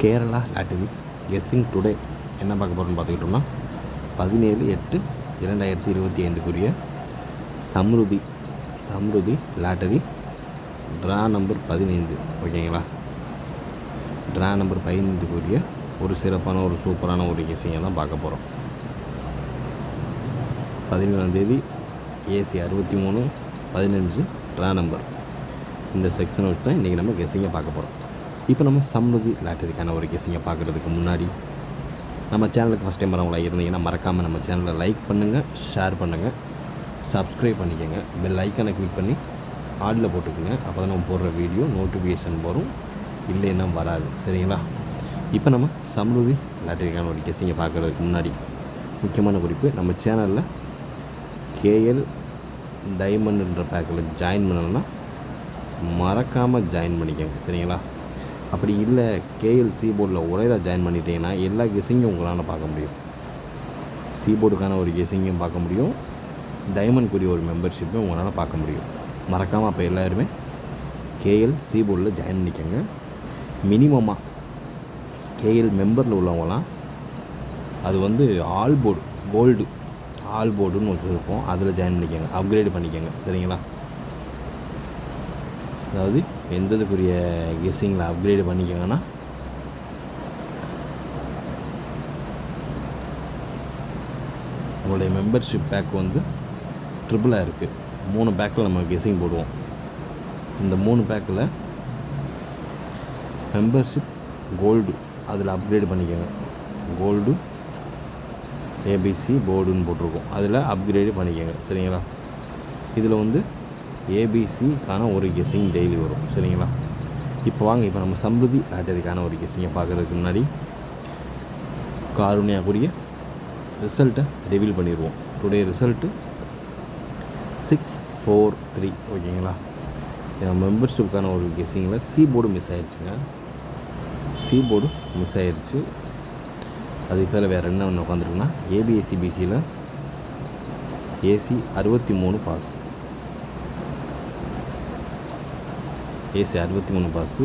Kerala lottery guessing today என்ன பார்க்க போகிறோம்னு பார்த்துக்கிட்டோம்னா 17/8/2025 சம்ருதி லாட்டரி ட்ரா நம்பர் 15 ஓகேங்களா. ட்ரா நம்பர் 15 ஒரு சிறப்பான ஒரு சூப்பரான ஒரு கெஸ்ஸிங்கை தான் பார்க்க போகிறோம். 17ஆம் ஏசி 63/15 ட்ரா நம்பர் இந்த செக்ஷனை வச்சு தான் இன்றைக்கி நம்ம கெஸ்ஸிங்கை பார்க்க போகிறோம். இப்போ நம்ம சம்ருதி லாட்டரிக்கான ஒரு கெஸ்ஸிங்கை பார்க்குறதுக்கு முன்னாடி நம்ம சேனலுக்கு ஃபஸ்ட் டைம் வரவங்களா இருந்தீங்கன்னா மறக்காமல் நம்ம சேனலை லைக் பண்ணுங்கள், ஷேர் பண்ணுங்கள், சப்ஸ்கிரைப் பண்ணிக்கோங்க, பெல் ஐக்கனை கிளிக் பண்ணி ஆடில் போட்டுக்கோங்க. அப்போ தான் நம்ம போடுற வீடியோ நோட்டிஃபிகேஷன் வரும், இல்லைன்னா வராது. சரிங்களா. இப்போ நம்ம சம்ருதி லாட்டரிக்கான ஒரு கெஸ்ஸிங்கை பார்க்குறதுக்கு முன்னாடி முக்கியமான குறிப்பு, நம்ம சேனலில் கேஎல் டைமண்ட்ன்ற பேக்கில் ஜாயின் பண்ணலைன்னா மறக்காமல் ஜாயின் பண்ணிக்கோங்க. சரிங்களா. அப்படி இல்லை கேஎல் சீபோர்டில் ஒரே தான் ஜாயின் பண்ணிட்டீங்கன்னா எல்லா கெஸ்ஸிங்கும் உங்களால் பார்க்க முடியும். சீபோர்டுக்கான ஒரு கெஸ்ஸிங்கும் பார்க்க முடியும், டைமண்ட்குரிய ஒரு மெம்பர்ஷிப்பும் உங்களால் பார்க்க முடியும். மறக்காமல் அப்போ எல்லாருமே கேஎல் சீபோர்டில் ஜாயின் பண்ணிக்கோங்க. மினிமமாக கேஎல் மெம்பரில் உள்ளவங்களாம் அது ஆல் போர்டு கோல்டு ஆல் போர்டுன்னு வச்சுருப்போம், அதில் ஜாயின் பண்ணிக்கோங்க, அப்கிரேடு பண்ணிக்கோங்க. சரிங்களா. அதாவது எந்ததுக்குரிய கெஸ்ஸிங்கில் அப்கிரேடு பண்ணிக்கோங்கன்னா உங்களுடைய மெம்பர்ஷிப் பேக் ட்ரிபிளாக இருக்குது. 3 பேக்கில் நம்ம கெஸ்ஸிங் போடுவோம். இந்த 3 பேக்கில் மெம்பர்ஷிப் கோல்டு அதில் அப்கிரேடு பண்ணிக்கோங்க. கோல்டு ஏபிசி போர்டுன்னு போட்டிருக்கோம், அதில் அப்கிரேடு பண்ணிக்கோங்க. சரிங்களா. இதில் ஏபிசிக்கான ஒரு கெஸ்ஸிங் டெய்லி வரும். சரிங்களா. இப்போ நம்ம சம்ருதி லாட்டரிக்கான ஒரு கெஸ்ஸிங்கை பார்க்குறதுக்கு முன்னாடி காருண்யாக்குரிய ரிசல்ட்டை ரிவீல் பண்ணிடுவோம். டுடே ரிசல்ட்டு 643 ஓகேங்களா. மெம்பர்ஷிப்புக்கான ஒரு கெஸ்ஸிங்கில் சீபோர்டு மிஸ் ஆகிடுச்சுங்க. சீபோர்டு மிஸ் ஆகிடுச்சு. அதுக்கு மேலே வேறு என்ன ஒன்று உட்காந்துருக்குன்னா ஏபிஎஸ்சிபிசியில் ஏசி 63 பாஸ், ஏசி 63 பாஸு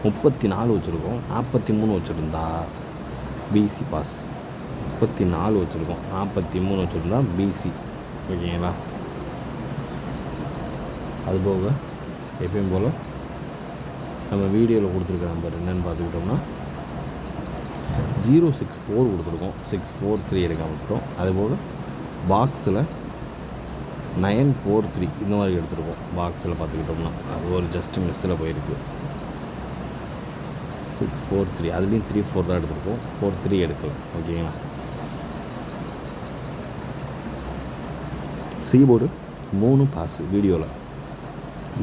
34 வச்சுருக்கோம், 43 வச்சுருந்தா பிசி பாஸ். 34 வச்சுருக்கோம், 43 வச்சுருந்தா பிசி ஓகேங்களா. அதுபோக எப்பயும் போல் நம்ம வீடியோவில் கொடுத்துருக்க நம்பர் என்னென்னு பார்த்துக்கிட்டோம்னா 064 கொடுத்துருக்கோம், 643 எடுக்க விட்டோம். அதுபோக பாக்ஸில் 943 இந்த மாதிரி எடுத்துருக்கோம். பாக்ஸில் பார்த்துக்கிட்டோம்னா அது ஒரு ஜஸ்ட்டு மிஸ்ஸில் போயிருக்கு. 643 அதுலேயும் 34 தான் எடுத்துருக்கோம், 43 எடுக்கலை ஓகேங்களா. சீபோர்டு 3 பாஸு.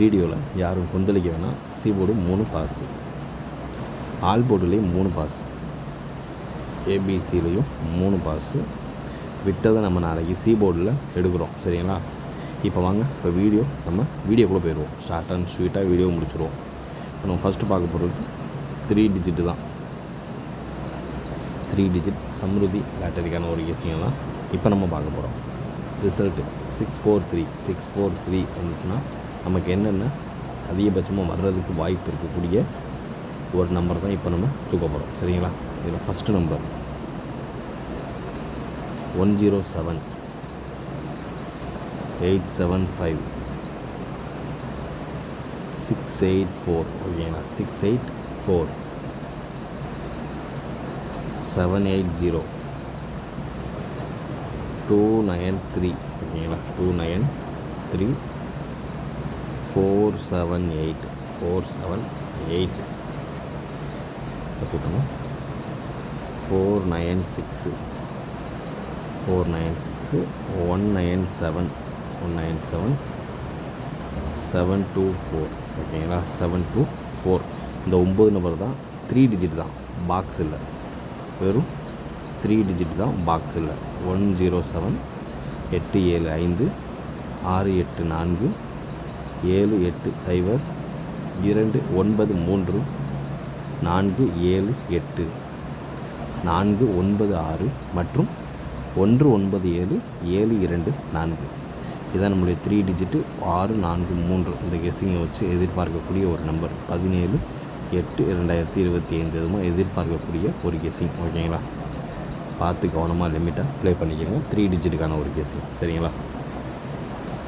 வீடியோவில் யாரும் கொந்தளிக்க வேணாம். சீபோர்டு 3 பாஸு, ஆல் போர்டுலேயும் 3 பாஸு, ஏபிசிலையும் 3 பாஸு. விட்டதை நம்ம நாளைக்கு சீபோர்டில் எடுக்கிறோம். சரிங்களா. இப்போ நம்ம வீடியோக்குள்ளே போயிடுவோம். ஷார்ட் அண்ட் ஸ்வீட்டாக வீடியோ முடிச்சுடுவோம். நம்ம ஃபஸ்ட்டு பார்க்க போகிறது 3 டிஜிட்டு தான். 3 டிஜிட் சம்ருதி லாட்டரிக்கான ஒரு கெஸ்ஸிங்கை தான் இப்போ நம்ம பார்க்க போகிறோம். ரிசல்ட்டு 643 வந்துச்சுன்னா நமக்கு என்னென்ன அதிகபட்சமாக வர்றதுக்கு வாய்ப்பு இருக்கக்கூடிய ஒரு நம்பர் தான் இப்போ நம்ம தூக்க போகிறோம். சரிங்களா. இதில் ஃபஸ்ட்டு நம்பர் 107 875 684 ஓகேங்களா. 684 780 293 ஓகேங்களா. 293 478 பார்த்துக்கிட்டோமா. 496 197 724 ஓகேங்களா. 724 இந்த 9 நம்பர் தான் 3 டிஜிட் தான், பாக்ஸ் இல்லை. வெறும் 3 டிஜிட் தான், பாக்ஸ் இல்லை. 107 875 684 780 293 478 496 மற்றும் 197 724 இதான் நம்முடைய 3 டிஜிட்டு 643. இந்த கெஸ்ஸிங்கை வச்சு எதிர்பார்க்கக்கூடிய ஒரு நம்பர் 17 8/2025 இதுமா எதிர்பார்க்கக்கூடிய ஒரு கெஸ்ஸிங். ஓகேங்களா, பார்த்து கவனமாக லிமிட்டாக ப்ளே பண்ணிக்கோங்க. 3 டிஜிட்டுக்கான ஒரு கெஸ்ஸிங். சரிங்களா,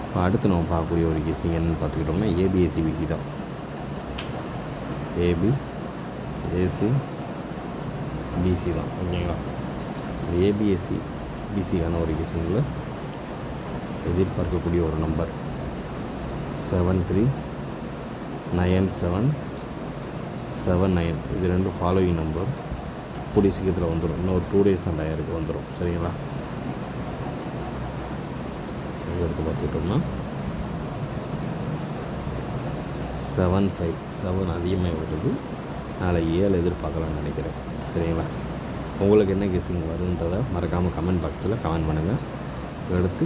இப்போ அடுத்து நம்ம பார்க்கக்கூடிய ஒரு கெஸ்ஸிங் என்னென்னு பார்த்துக்கிட்டோம்னா ஏபிஎஸ்சிபிசி தான். ஏபிஎஸ்சிபிசி தான். ஓகேங்களா, ஏபிஎஸ்சிபிசிக்கான ஒரு கெஸ்ஸிங்கில் எதிர்பார்க்கக்கூடிய ஒரு நம்பர் 739779. இது 2 ஃபாலோயிங் நம்பர் கூடிய சீக்கிரத்தில் வந்துடும். இன்னும் ஒரு 2 days தான் டயருக்கு வந்துடும். சரிங்களா, எடுத்து பார்த்துக்கிட்டோம்னா 757 அதிகமாக வருது. நாளை 7 எதிர்பார்க்கலாம்னு நினைக்கிறேன். சரிங்களா, உங்களுக்கு என்ன கெஸ்ஸிங் வருதுன்றதை மறக்காமல் கமெண்ட் பாக்ஸில் கமெண்ட் பண்ணுங்கள். அடுத்து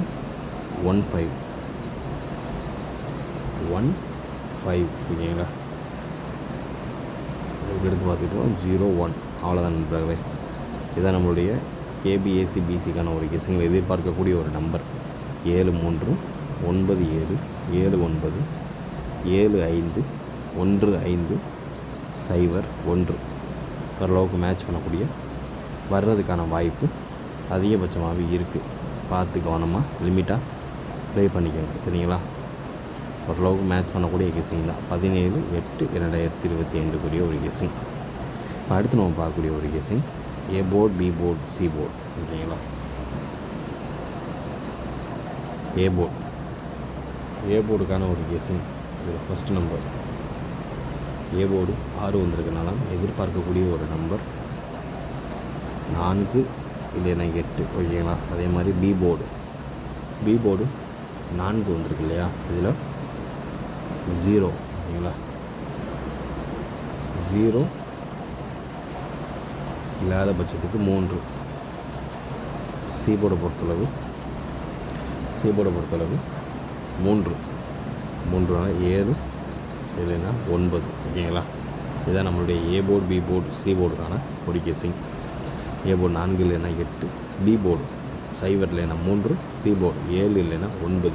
15. ஓகேங்களா, எடுத்து பார்த்துக்கிட்டோம் 01. அவ்வளோதான் நண்பர்களே. இதான் நம்மளுடைய ஏபிஎஸ்சிபிசிக்கான ஒரு கெஸ்ஸிங்கில் எதிர்பார்க்கக்கூடிய ஒரு நம்பர் 7397751501. ஓரளவுக்கு மேட்ச் பண்ணக்கூடிய வர்றதுக்கான வாய்ப்பு அதிகபட்சமாகவே இருக்குது. பார்த்து கவனமாக லிமிட்டாக ப்ளே பண்ணிக்கோங்க. சரிங்களா, ஓரளவுக்கு மேட்ச் பண்ணக்கூடிய கெஸ்ஸிங் தான். 17/8/2025 ஒரு கெஸ்ஸிங். இப்போ அடுத்து நம்ம பார்க்கக்கூடிய ஒரு guessing A board, B board, C board. ஓகேங்களா, ஏ போர்டுக்கான ஒரு கெஸ்ஸிங். இது ஃபஸ்ட்டு நம்பர் ஏ போர்டு 6 வந்திருக்கனால எதிர்பார்க்கக்கூடிய ஒரு நம்பர் 4 இல்லைன்னா 8. ஓகேங்களா, அதே மாதிரி பி போர்டு 4 வந்திருக்கு இல்லையா, இதில் 0. ஓகேங்களா, 0 இல்லாத பட்சத்துக்கு 3. சி போர்டை பொறுத்தளவு 3 7 இல்லைன்னா 9. ஓகேங்களா, இதுதான் நம்மளுடைய A board, B board, C போர்டுக்கான ஒரு கெஸ்ஸிங். ஏ போர்டு 4 இல்லைன்னா 8, பி போர்டு 0 இல்லைன்னா 3, சி போர்டு 7 இல்லைன்னா 9.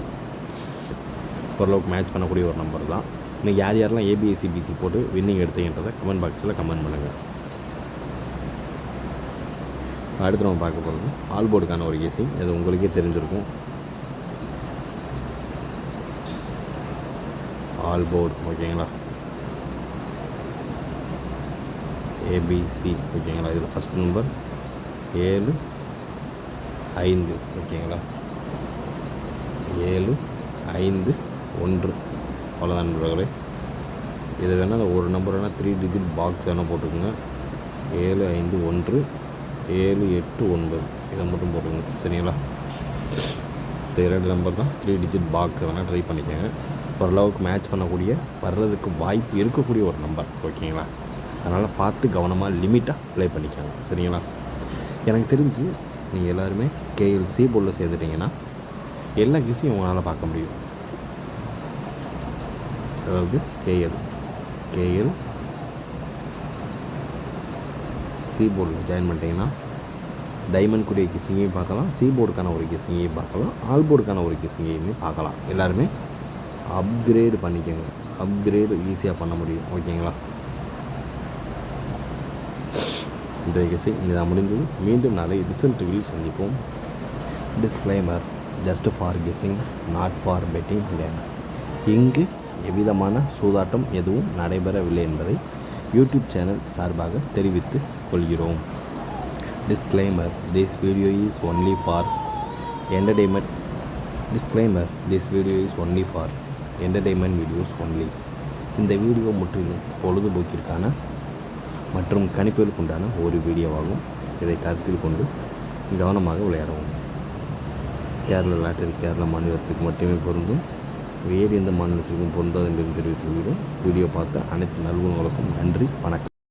ஓரளவுக்கு மேட்ச் பண்ணக்கூடிய ஒரு நம்பர் தான். இன்றைக்கி யாரெல்லாம் ஏபிஎஸ்சிபிசி போட்டு வின்னிங் எடுத்தீங்கன்றதை கமெண்ட் பாக்ஸில் கமெண்ட் பண்ணுங்கள். அடுத்து நம்ம பார்க்க போகிறது ஆல் போர்டுக்கான ஒரு கெஸ்ஸிங். இது உங்களுக்கே தெரிஞ்சிருக்கும். All board. ஓகேங்களா, ஏபிசி. ஓகேங்களா, இதில் ஃபஸ்ட் நம்பர் 7 5. ஓகேங்களா, 7 5 1. அவ்வளோதான் நண்பர்களே. இது வேணால் ஒரு நம்பர் வேணால் 3 டிஜிட் பாக்ஸ் வேணால் போட்டுக்கோங்க. 7 5 1 7 8 9 இதை மட்டும் போட்டுக்கோங்க. சரிங்களா, இந்த 2 நம்பர் தான் 3 டிஜிட் பாக்ஸ் வேணால் ட்ரை பண்ணிக்கோங்க. ஓரளவுக்கு மேட்ச் பண்ணக்கூடிய வர்றதுக்கு வாய்ப்பு இருக்கக்கூடிய ஒரு நம்பர். ஓகேங்களா, அதனால் பார்த்து கவனமாக லிமிட்டாக ப்ளே பண்ணிக்கோங்க. சரிங்களா, எனக்கு தெரிஞ்சு நீங்கள் எல்லாருமே கேஎல்சி போர்டில் சேர்த்துட்டிங்கன்னா எல்லா கெஸ்ஸையும் உங்களால் பார்க்க முடியும். அதாவது கேஎல் சி போர்டில் ஜாயின் பண்ணிட்டீங்கன்னா டைமண்ட் கூடிய கெஸ்ஸிங்கையும் பார்க்கலாம், சி போர்டுக்கான ஒரு கெஸ்ஸிங்கையும் பார்க்கலாம், ஆல் போர்டுக்கான ஒரு கெஸ்ஸிங்கையுமே பார்க்கலாம். எல்லாருமே அப்கிரேடு பண்ணிக்கோங்க. அப்கிரேடு ஈஸியாக பண்ண முடியும். ஓகேங்களா, இந்த கெஸ்ஸிங் இதான் முடிந்தது. மீண்டும் நாளை ரிசல்ட்டுகளில் சந்திப்போம். Disclaimer: just for guessing, not for betting. இங்கு எவ்விதமான சூதாட்டம் எதுவும் நடைபெறவில்லை என்பதை யூடியூப் சேனல் சார்பாக தெரிவித்துக் கொள்கிறோம். Disclaimer: this video is only for entertainment. Disclaimer: this video is only for entertainment videos only. இந்த வீடியோ முற்றிலும் பொழுதுபோக்கிற்கான மற்றும் கணிப்புகளுக்குண்டான ஒரு வீடியோவாகும். இதை கருத்தில் கொண்டு கவனமாக விளையாடவும். கேரள லாட்டரி கேரள மாநிலத்திற்கு மட்டுமே பொருந்தும். வேறு எந்த மாநிலத்திற்கும் பொருந்தாது என்று தெரிவித்துள்ளோம். வீடியோ பார்த்த அனைத்து நல்குணங்களுக்கும் நன்றி. வணக்கம்.